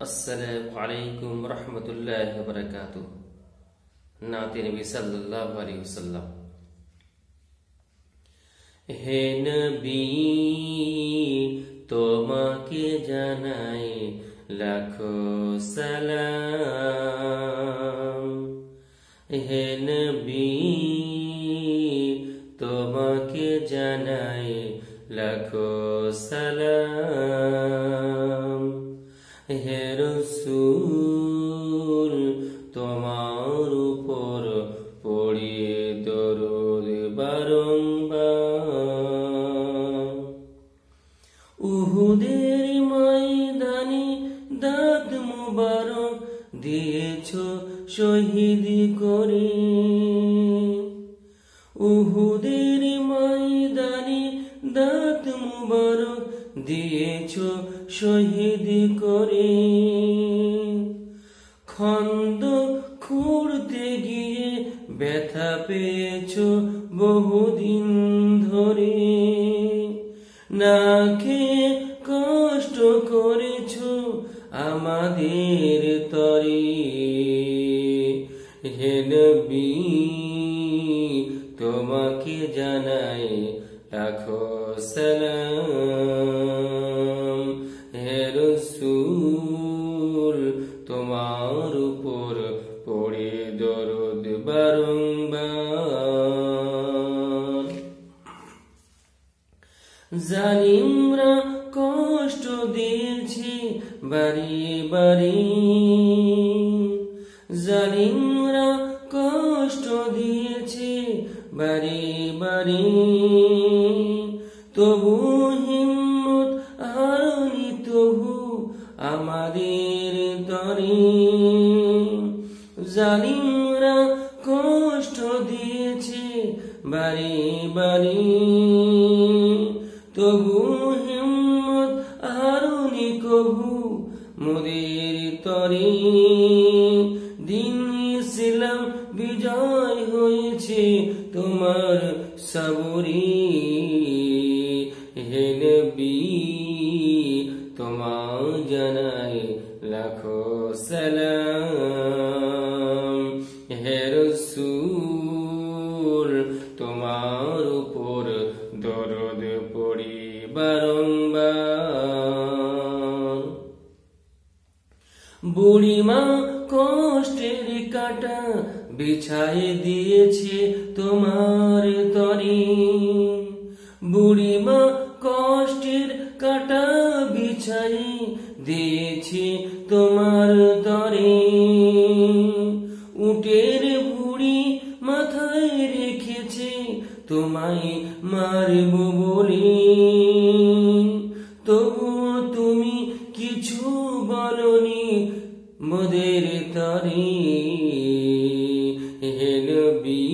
अस्सलामु अलैकुम रहमतुल्लाहि व बरकातुह। नाते नबी सल्लल्लाहु अलैहि वसल्लम। हे नबी তোমাকে জানাই লাখো সালাম। হে নবী তোমাকে জানাই লাখো সালাম। হে রাসূল তোমার উপর পড়ি দরুদ বারংবার। উহুদের ময়দানে দাঁত মুবারক দিয়েছ শহীদ করে। উহুদের ময়দানে দাঁত মুবারক দিয়েছ শহীদ করে। খন্দক খুঁড়তে গিয়ে ব্যথা পেয়েছ বহুদিন ধরে। না খেয়ে কষ্ট করেছ আমাদের তরে। হে নবী তোমাকে জানাই লাখো সালাম। হে রাসূল তোমার উপর পড়ে দরুদ বারংবার। জালিমরা কষ্ট দিয়েছে বাড়ি বাড়ি। জালিমরা কষ্ট দিয়েছে বাড়ি বাড়ি। তবু হিম্মত হারনি তবু আমাদের তরে। জালিমরা কষ্ট দিয়েছে বাড়ি বাড়ি। তবু হিম্মত হারনি কবু মোদের তরে। দিন ইসলাম বিজয় হয়েছে তোমার সাবরি। হে নবী তোমার জানাই লাখো সালাম। হে রাসূল তোমার উপর দরুদ পড়ি বারংবার। বুড়িমা কষ্টের কাটা বিছাই দিয়েছে তোমার তরে। বুড়িমা কষ্টের কাটা বিছাই দিয়েছে তোমার তরে। উটের বুড়ি মাথায় রেখেছে তোমায় মারব বলে। তবু তুমি কিছু বলনি মোদের তরে। হে নবী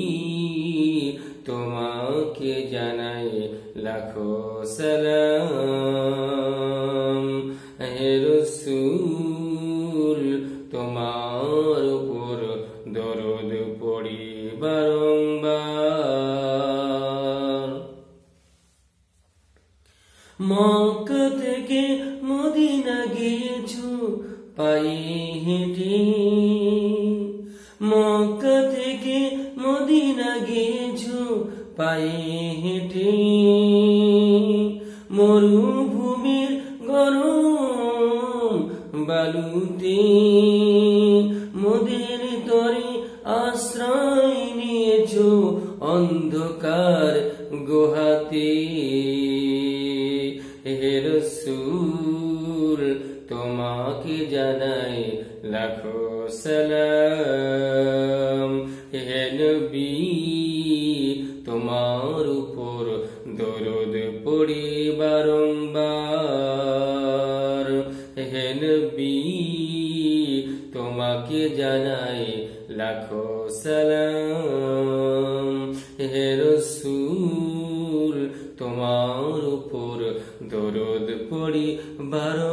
তোমাকে জানাই লাখো সালাম। হে রাসূল তোমার উপর দরুদ পড়ি বারংবার। মক্কা থেকে মদিনা গিয়েছো পায়ে হেঁটে। মক্কা থেকে মদিনা গিয়েছো পায়ে হেঁটে। মরুভূমির গরম বালুতে মোদের তরে আশ্রয় নিয়েছো অন্ধকার গুহাতে। হে রাসূল তোমাকে জানাই লাখো সালাম। হে নবী তোমার উপর দরুদ পড়ি বারংবার। হে নবী তোমাকে জানাই লাখো সালাম। হে রাসূল তোমার উপর দরুদ পড়ি বারংবার।